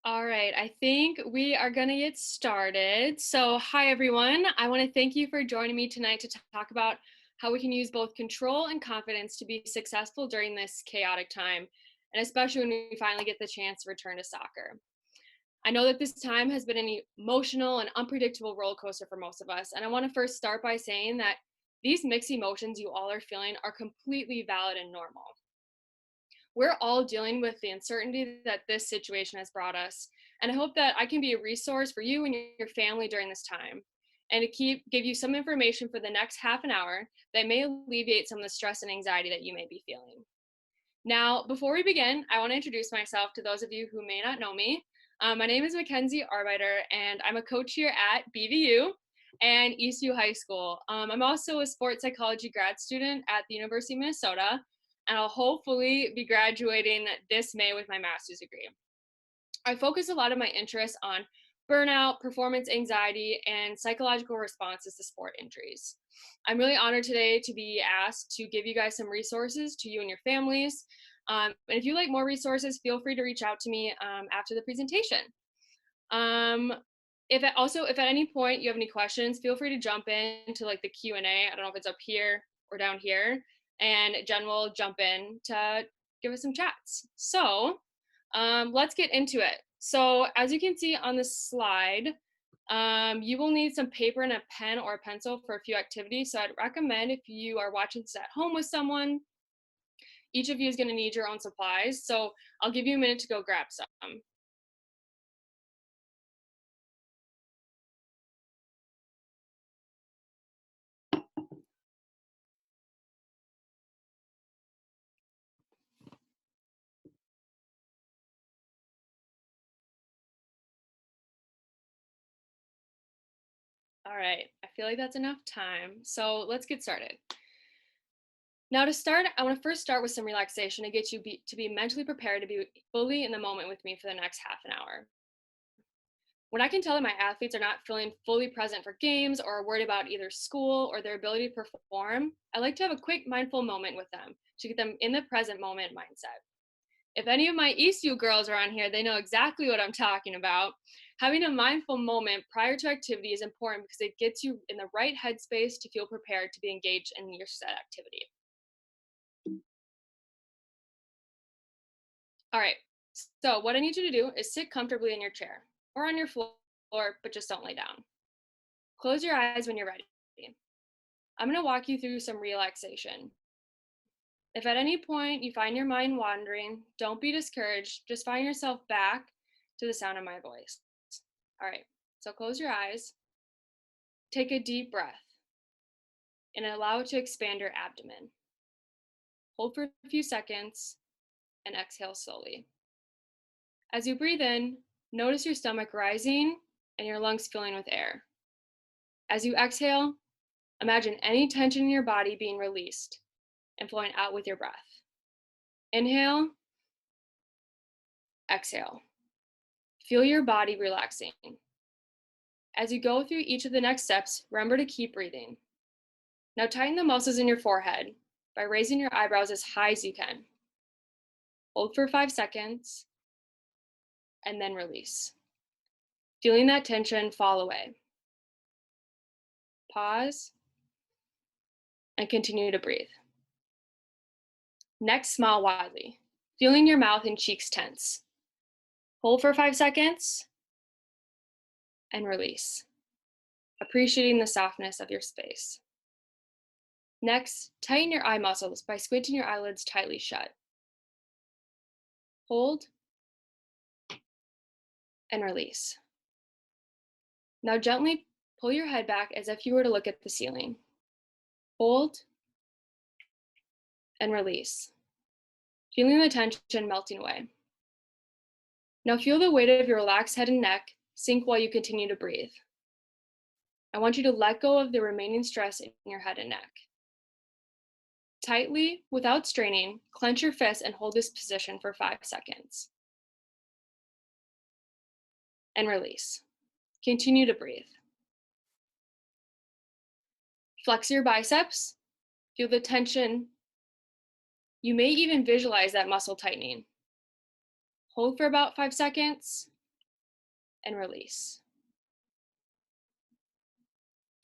All right, I think we are going to get started. So, hi everyone. I want to thank you for joining me tonight to talk about how we can use both control and confidence to be successful during this chaotic time, and especially when we finally get the chance to return to soccer. I know that this time has been an emotional and unpredictable roller coaster for most of us, and I want to first start by saying that these mixed emotions you all are feeling are completely valid and normal. We're all dealing with the uncertainty that this situation has brought us. And I hope that I can be a resource for you and your family during this time and to give you some information for the next half an hour that may alleviate some of the stress and anxiety that you may be feeling. Now, before we begin, I want to introduce myself to those of you who may not know me. My name is Mackenzie Arbeiter, and I'm a coach here at BVU and ECU High School. I'm also a sports psychology grad student at the University of Minnesota, and I'll hopefully be graduating this May with my master's degree. I focus a lot of my interests on burnout, performance anxiety, and psychological responses to sport injuries. I'm really honored today to be asked to give you guys some resources to you and your families. And if you like more resources, feel free to reach out to me after the presentation. If at any point you have any questions, feel free to jump into like the Q&A. I don't know if it's up here or down here, and Jen will jump in to give us some chats. So let's get into it. So as you can see on the slide, you will need some paper and a pen or a pencil for a few activities. So I'd recommend if you are watching this at home with someone, each of you is going to need your own supplies. So I'll give you a minute to go grab some. All right, I feel like that's enough time. So let's get started. Now to start, I want to first start with some relaxation to get you to be mentally prepared to be fully in the moment with me for the next half an hour. When I can tell that my athletes are not feeling fully present for games or are worried about either school or their ability to perform, I like to have a quick mindful moment with them to get them in the present moment mindset. If any of my ECU girls are on here, they know exactly what I'm talking about. Having a mindful moment prior to activity is important because it gets you in the right headspace to feel prepared to be engaged in your set activity. All right, so what I need you to do is sit comfortably in your chair or on your floor, but just don't lay down. Close your eyes when you're ready. I'm going to walk you through some relaxation. If at any point you find your mind wandering, don't be discouraged. Just find yourself back to the sound of my voice. All right, so close your eyes. Take a deep breath and allow it to expand your abdomen. Hold for a few seconds and exhale slowly. As you breathe in, notice your stomach rising and your lungs filling with air. As you exhale, imagine any tension in your body being released and flowing out with your breath. Inhale, exhale. Feel your body relaxing. As you go through each of the next steps, remember to keep breathing. Now tighten the muscles in your forehead by raising your eyebrows as high as you can. Hold for 5 seconds and then release. Feeling that tension fall away. Pause and continue to breathe. Next, smile widely, feeling your mouth and cheeks tense. Hold for 5 seconds and release, appreciating the softness of your space. Next, tighten your eye muscles by squinting your eyelids tightly shut. Hold and release. Now gently pull your head back as if you were to look at the ceiling. Hold and release, feeling the tension melting away. Now feel the weight of your relaxed head and neck sink while you continue to breathe. I want you to let go of the remaining stress in your head and neck. Tightly, without straining, clench your fists and hold this position for 5 seconds. And release. Continue to breathe. Flex your biceps. Feel the tension. You may even visualize that muscle tightening. Hold for about 5 seconds and release.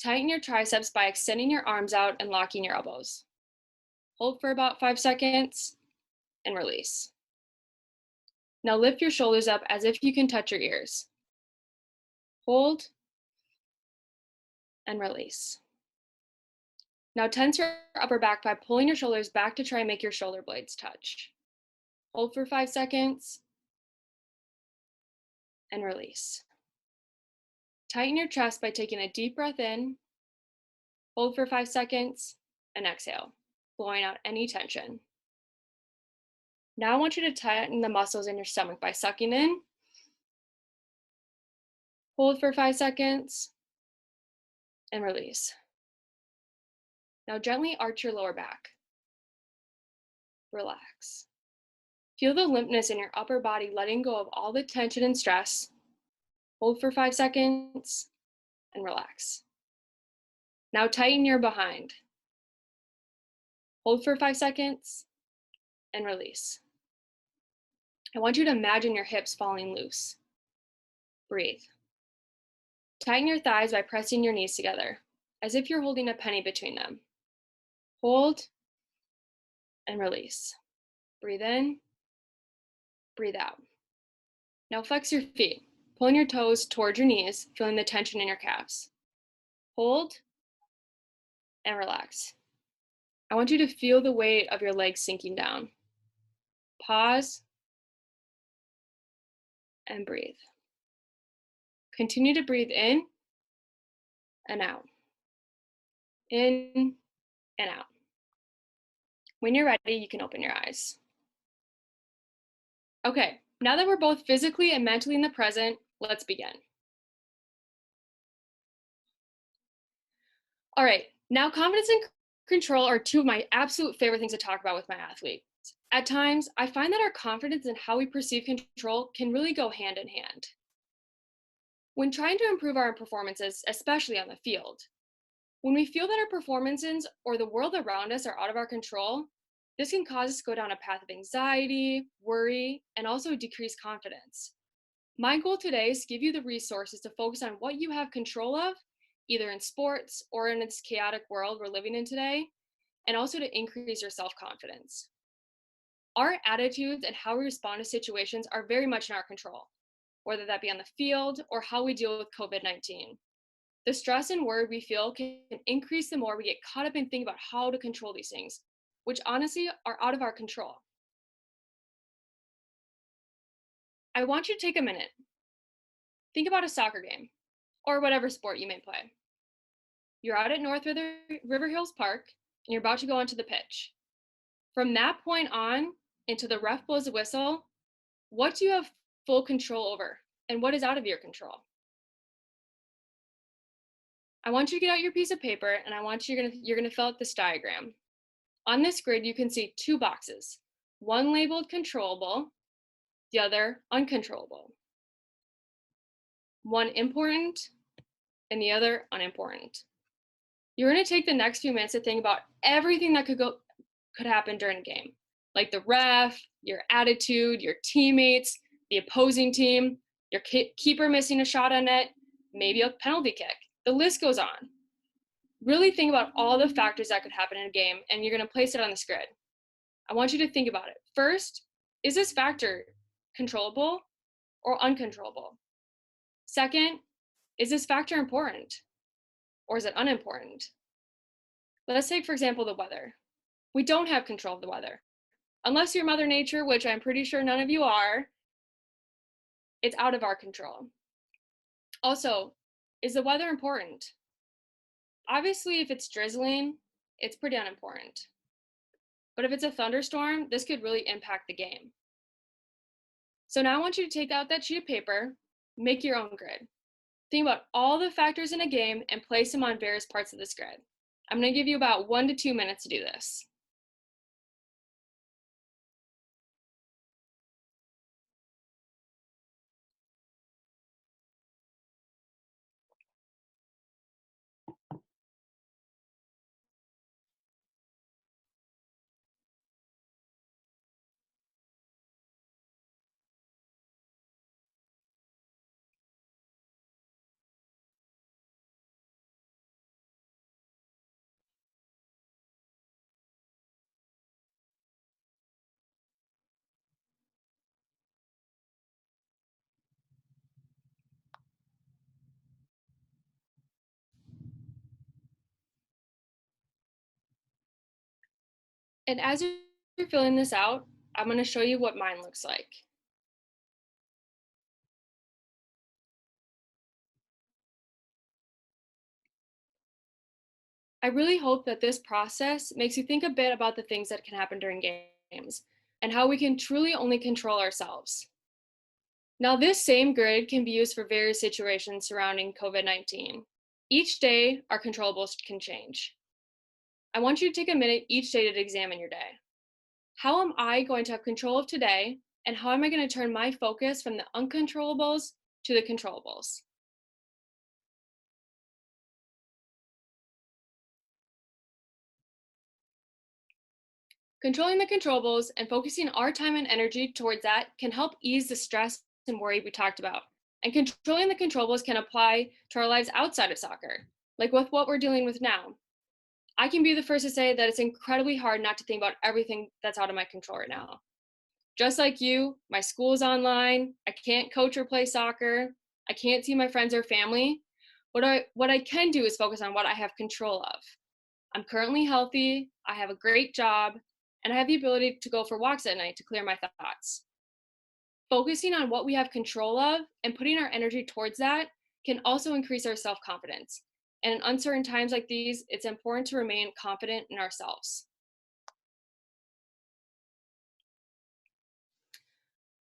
Tighten your triceps by extending your arms out and locking your elbows. Hold for about 5 seconds and release. Now lift your shoulders up as if you can touch your ears. Hold and release. Now tense your upper back by pulling your shoulders back to try and make your shoulder blades touch. Hold for 5 seconds and release. Tighten your chest by taking a deep breath in, hold for 5 seconds, and exhale, blowing out any tension. Now I want you to tighten the muscles in your stomach by sucking in, hold for 5 seconds, and release. Now gently arch your lower back. Relax. Feel the limpness in your upper body letting go of all the tension and stress. Hold for 5 seconds and relax. Now tighten your behind. Hold for 5 seconds and release. I want you to imagine your hips falling loose. Breathe. Tighten your thighs by pressing your knees together, as if you're holding a penny between them. Hold and release. Breathe in, breathe out. Now flex your feet, pulling your toes towards your knees, feeling the tension in your calves. Hold and relax. I want you to feel the weight of your legs sinking down. Pause and breathe. Continue to breathe in and out. In and out. When you're ready, you can open your eyes. Okay, now that we're both physically and mentally in the present, let's begin. All right, now confidence and control are two of my absolute favorite things to talk about with my athletes. At times, I find that our confidence and how we perceive control can really go hand in hand. When trying to improve our performances, especially on the field, when we feel that our performances or the world around us are out of our control, this can cause us to go down a path of anxiety, worry, and also decreased confidence. My goal today is to give you the resources to focus on what you have control of, either in sports or in this chaotic world we're living in today, and also to increase your self-confidence. Our attitudes and how we respond to situations are very much in our control, whether that be on the field or how we deal with COVID-19. The stress and worry we feel can increase the more we get caught up in thinking about how to control these things, which honestly are out of our control. I want you to take a minute. Think about a soccer game or whatever sport you may play. You're out at River Hills Park and you're about to go onto the pitch. From that point on, until the ref blows a whistle, what do you have full control over and what is out of your control? I want you to get out your piece of paper and I want you're gonna fill out this diagram. On this grid, you can see two boxes, one labeled controllable, the other uncontrollable. One important and the other unimportant. You're gonna take the next few minutes to think about everything that could happen during a game, like the ref, your attitude, your teammates, the opposing team, your keeper missing a shot on net, maybe a penalty kick. The list goes on. Really think about all the factors that could happen in a game, and you're going to place it on this grid. I want you to think about it. First, is this factor controllable or uncontrollable? Second, is this factor important or is it unimportant? Let's take, for example, the weather. We don't have control of the weather. Unless you're Mother Nature, which I'm pretty sure none of you are, it's out of our control. Also, is the weather important? Obviously, if it's drizzling, it's pretty unimportant. But if it's a thunderstorm, this could really impact the game. So now I want you to take out that sheet of paper, make your own grid. Think about all the factors in a game and place them on various parts of this grid. I'm going to give you about 1 to 2 minutes to do this. And as you're filling this out, I'm going to show you what mine looks like. I really hope that this process makes you think a bit about the things that can happen during games and how we can truly only control ourselves. Now, this same grid can be used for various situations surrounding COVID-19. Each day, our controllables can change. I want you to take a minute each day to examine your day. How am I going to have control of today, and how am I going to turn my focus from the uncontrollables to the controllables? Controlling the controllables and focusing our time and energy towards that can help ease the stress and worry we talked about. And controlling the controllables can apply to our lives outside of soccer, like with what we're dealing with now. I can be the first to say that it's incredibly hard not to think about everything that's out of my control right now. Just like you, my school is online. I can't coach or play soccer. I can't see my friends or family. What I can do is focus on what I have control of. I'm currently healthy, I have a great job, and I have the ability to go for walks at night to clear my thoughts. Focusing on what we have control of and putting our energy towards that can also increase our self confidence. And in uncertain times like these, it's important to remain confident in ourselves.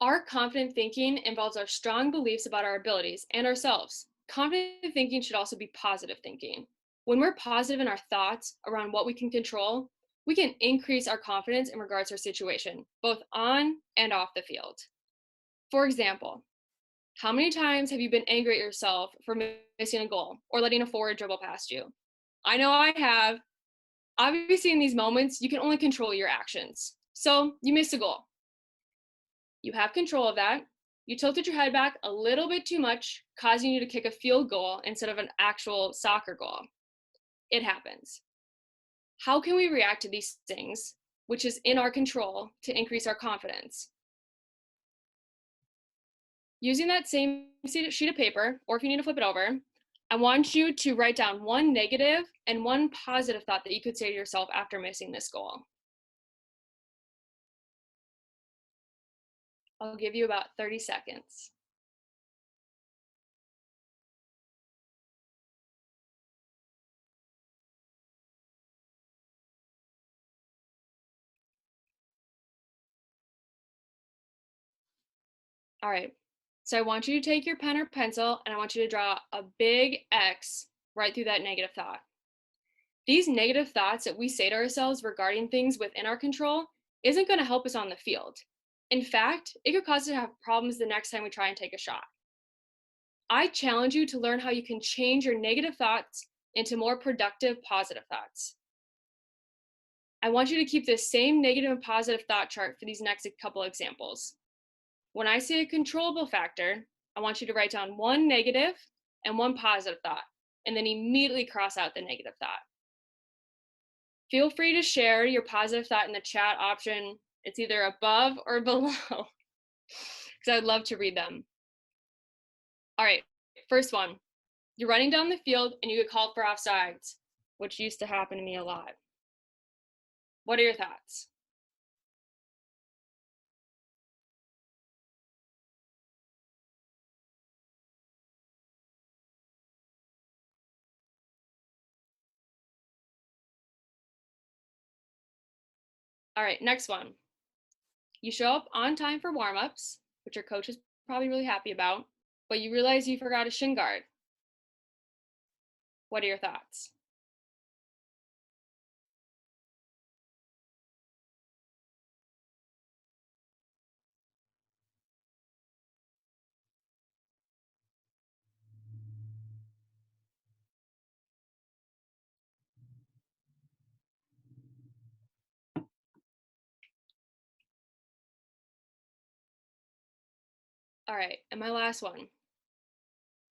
Our confident thinking involves our strong beliefs about our abilities and ourselves. Confident thinking should also be positive thinking. When we're positive in our thoughts around what we can control, we can increase our confidence in regards to our situation, both on and off the field. For example, how many times have you been angry at yourself for missing a goal or letting a forward dribble past you? I know I have. Obviously, in these moments, you can only control your actions. So you missed a goal. You have control of that. You tilted your head back a little bit too much, causing you to kick a field goal instead of an actual soccer goal. It happens. How can we react to these things, which is in our control, to increase our confidence? Using that same sheet of paper, or if you need to flip it over, I want you to write down one negative and one positive thought that you could say to yourself after missing this goal. I'll give you about 30 seconds. All right. So I want you to take your pen or pencil and I want you to draw a big X right through that negative thought. These negative thoughts that we say to ourselves regarding things within our control isn't going to help us on the field. In fact, it could cause us to have problems the next time we try and take a shot. I challenge you to learn how you can change your negative thoughts into more productive, positive thoughts. I want you to keep this same negative and positive thought chart for these next couple examples. When I say a controllable factor, I want you to write down one negative and one positive thought, and then immediately cross out the negative thought. Feel free to share your positive thought in the chat option. It's either above or below, because I'd love to read them. All right, first one. You're running down the field and you get called for offsides, which used to happen to me a lot. What are your thoughts? All right, next one. You show up on time for warm-ups, which your coach is probably really happy about, but you realize you forgot a shin guard. What are your thoughts? All right, and my last one.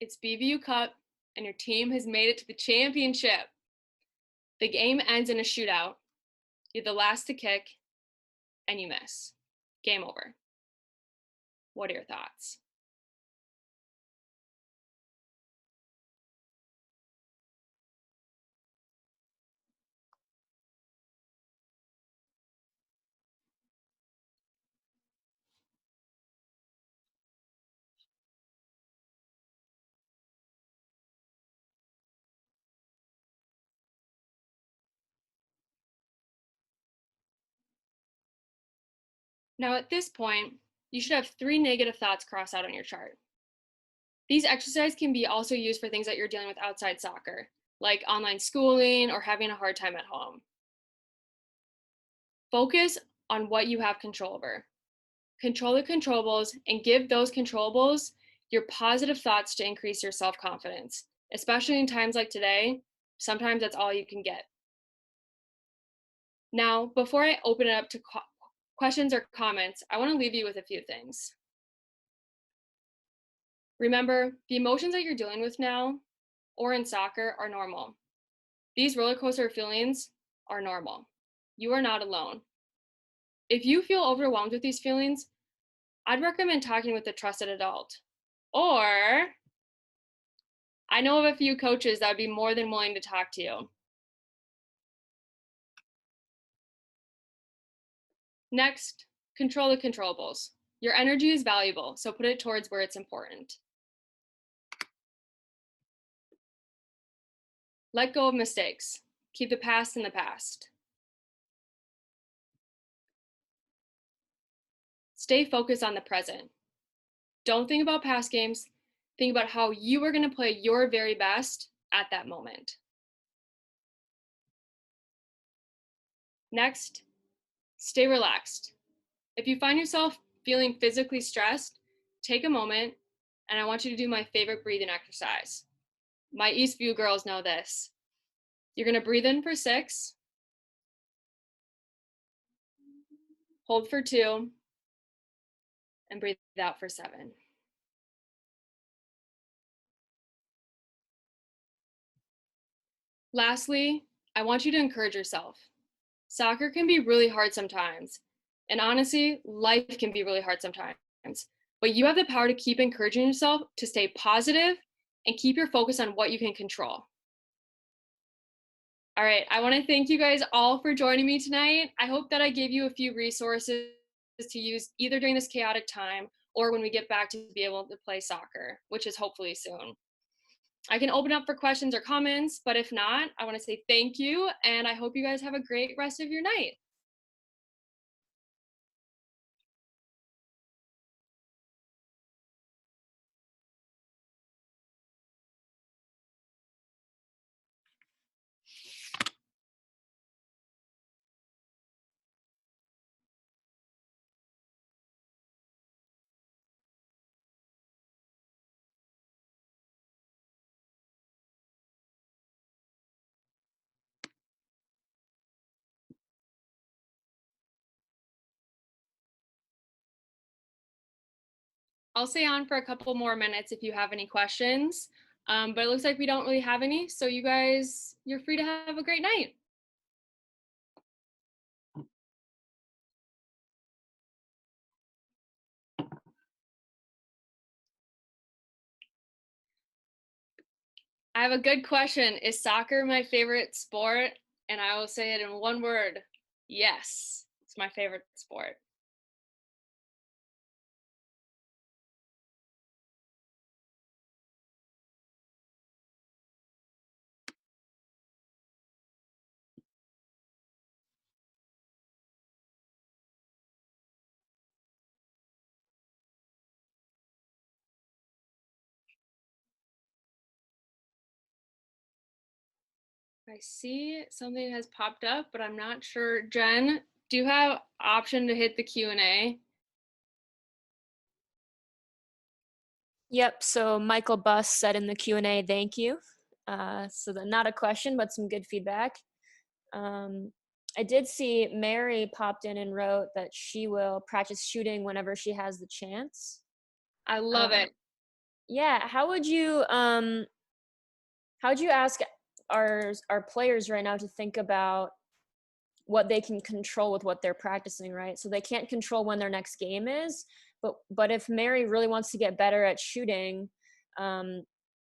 It's BVU Cup, and your team has made it to the championship. The game ends in a shootout. You're the last to kick, and you miss. Game over. What are your thoughts? Now, at this point, you should have 3 negative thoughts crossed out on your chart. These exercises can be also used for things that you're dealing with outside soccer, like online schooling or having a hard time at home. Focus on what you have control over. Control the controllables and give those controllables your positive thoughts to increase your self confidence, especially in times like today. Sometimes that's all you can get. Now, before I open it up to questions or comments, I want to leave you with a few things. Remember, the emotions that you're dealing with now or in soccer are normal. These roller coaster feelings are normal. You are not alone. If you feel overwhelmed with these feelings, I'd recommend talking with a trusted adult. Or I know of a few coaches that would be more than willing to talk to you. Next, control the controllables. Your energy is valuable, so put it towards where it's important. Let go of mistakes. Keep the past in the past. Stay focused on the present. Don't think about past games. Think about how you are going to play your very best at that moment. Next, stay relaxed. If you find yourself feeling physically stressed, take a moment and I want you to do my favorite breathing exercise. My Eastview girls know this. You're going to breathe in for 6, hold for 2, and breathe out for 7. Lastly, I want you to encourage yourself. Soccer can be really hard sometimes. And honestly, life can be really hard sometimes. But you have the power to keep encouraging yourself to stay positive and keep your focus on what you can control. All right, I want to thank you guys all for joining me tonight. I hope that I gave you a few resources to use either during this chaotic time or when we get back to be able to play soccer, which is hopefully soon. I can open up for questions or comments, but if not, I want to say thank you and I hope you guys have a great rest of your night. I'll stay on for a couple more minutes if you have any questions, but it looks like we don't really have any, so you guys, you're free to have a great night. I have a good question. Is soccer my favorite sport? And I will say it in one word. Yes, it's my favorite sport. I see something has popped up, but I'm not sure. Jen, do you have option to hit the Q&A? Yep, so Michael Buss said in the Q&A, thank you. So not a question, but some good feedback. I did see Mary popped in and wrote that she will practice shooting whenever she has the chance. I love it. Yeah, how would you ask our players right now to think about what they can control with what they're practicing, right? So they can't control when their next game is, but if Mary really wants to get better at shooting, do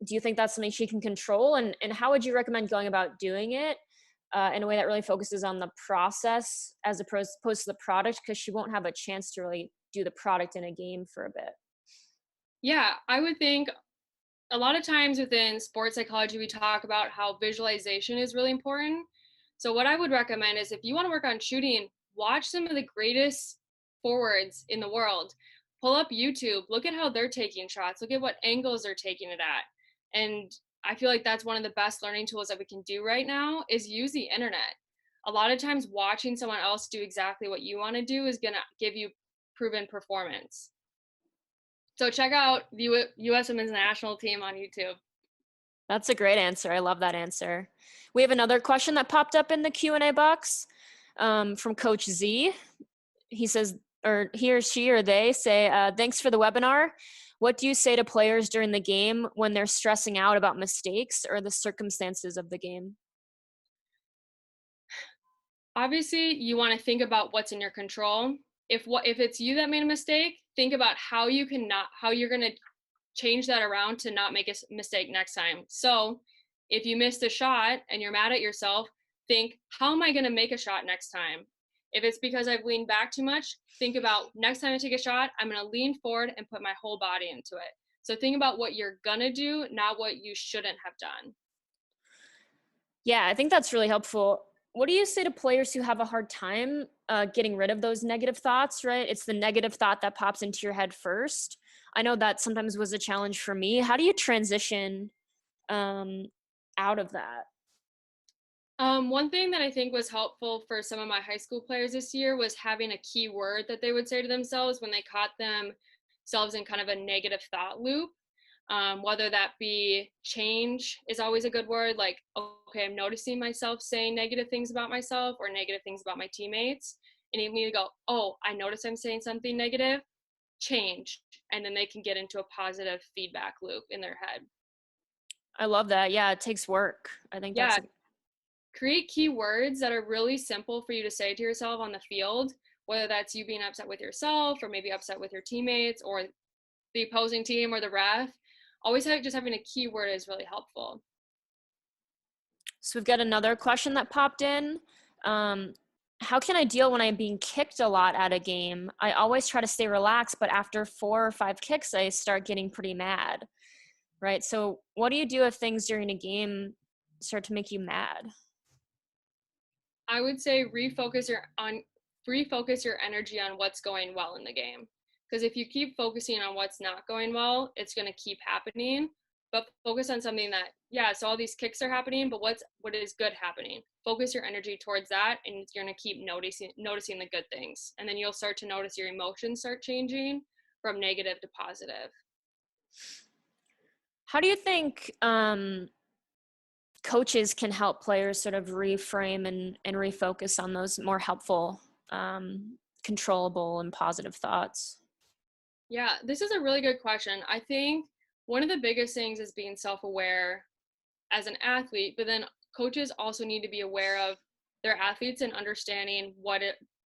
you think that's something she can control? And how would you recommend going about doing it in a way that really focuses on the process as opposed to the product? Because she won't have a chance to really do the product in a game for a bit. Yeah, I would think a lot of times within sports psychology, we talk about how visualization is really important. So what I would recommend is if you want to work on shooting, watch some of the greatest forwards in the world. Pull up YouTube, look at how they're taking shots, look at what angles they're taking it at. And I feel like that's one of the best learning tools that we can do right now is use the internet. A lot of times watching someone else do exactly what you want to do is going to give you proven performance. So check out the US Women's National Team on YouTube. That's a great answer. I love that answer. We have another question that popped up in the Q&A box from Coach Z. He says, or he or she or they say, thanks for the webinar. What do you say to players during the game when they're stressing out about mistakes or the circumstances of the game? Obviously, you want to think about what's in your control. If it's you that made a mistake, think about how you're going to change that around to not make a mistake next time. So, if you missed a shot and you're mad at yourself, think, how am I going to make a shot next time? If it's because I've leaned back too much, think about next time I take a shot, I'm going to lean forward and put my whole body into it. So think about what you're going to do, not what you shouldn't have done. Yeah, I think that's really helpful. What do you say to players who have a hard time getting rid of those negative thoughts, right? It's the negative thought that pops into your head first. I know that sometimes was a challenge for me. How do you transition out of that? One thing that I think was helpful for some of my high school players this year was having a key word that they would say to themselves when they caught themselves in kind of a negative thought loop. Whether that be change is always a good word, like, okay, I'm noticing myself saying negative things about myself or negative things about my teammates. And you need to go, oh, I notice I'm saying something negative, change. And then they can get into a positive feedback loop in their head. I love that. Yeah, it takes work. I think Yeah, that's create key words that are really simple for you to say to yourself on the field, whether that's you being upset with yourself or maybe upset with your teammates or the opposing team or the ref. Always just having a key word is really helpful. So we've got another question that popped in. How can I deal when I'm being kicked a lot at a game? I always try to stay relaxed, but after 4 or 5 kicks, I start getting pretty mad, right? So what do you do if things during a game start to make you mad? I would say refocus your energy on what's going well in the game. Because if you keep focusing on what's not going well, it's going to keep happening. But focus on something that, yeah, so all these kicks are happening, but what is good happening? Focus your energy towards that, and you're going to keep noticing the good things, and then you'll start to notice your emotions start changing from negative to positive. How do you think coaches can help players sort of reframe and refocus on those more helpful, controllable and positive thoughts? Yeah, this is a really good question. I think one of the biggest things is being self-aware as an athlete, but then coaches also need to be aware of their athletes and understanding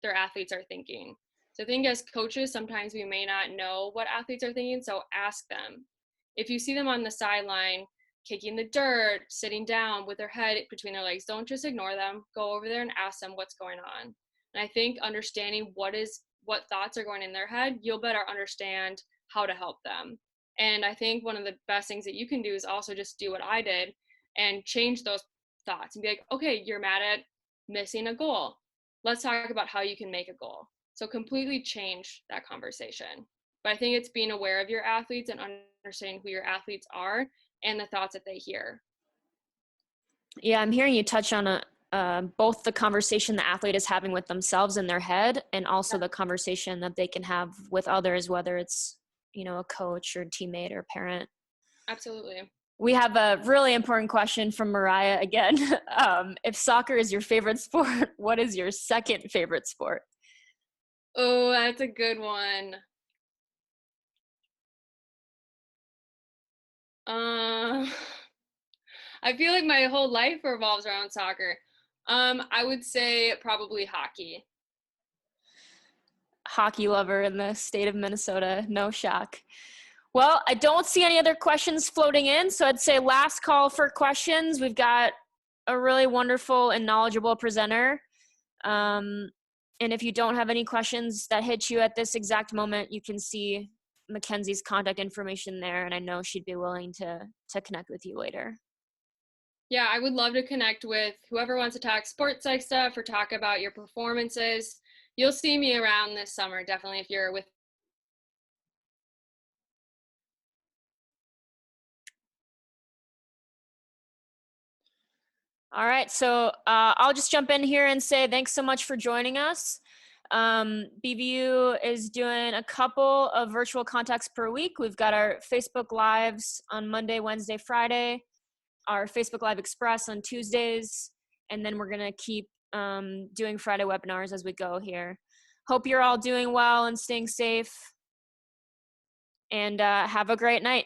their athletes are thinking. So I think as coaches, sometimes we may not know what athletes are thinking, so ask them. If you see them on the sideline, kicking the dirt, sitting down with their head between their legs, don't just ignore them. Go over there and ask them what's going on. And I think understanding what thoughts are going in their head, you'll better understand how to help them. And I think one of the best things that you can do is also just do what I did and change those thoughts and be like, okay, you're mad at missing a goal. Let's talk about how you can make a goal. So completely change that conversation. But I think it's being aware of your athletes and understanding who your athletes are and the thoughts that they hear. Yeah, I'm hearing you touch on both the conversation the athlete is having with themselves in their head and also the conversation that they can have with others, whether it's, a coach or teammate or parent. Absolutely. We have a really important question from Mariah again. If soccer is your favorite sport, what is your second favorite sport? Oh, that's a good one. Uh, I feel like my whole life revolves around soccer. I would say probably hockey. Hockey lover in the state of Minnesota, no shock. Well, I don't see any other questions floating in, so I'd say last call for questions. We've got a really wonderful and knowledgeable presenter. And if you don't have any questions that hit you at this exact moment, you can see Mackenzie's contact information there, and I know she'd be willing to connect with you later. Yeah, I would love to connect with whoever wants to talk sports psych stuff or talk about your performances. you'll see me around this summer, definitely, if you're with. All right, so I'll just jump in here and say thanks so much for joining us. BVU is doing a couple of virtual contacts per week. We've got our Facebook Lives on Monday, Wednesday, Friday, our Facebook Live Express on Tuesdays, and then we're going to keep doing Friday webinars as we go here. Hope you're all doing well and staying safe, and have a great night.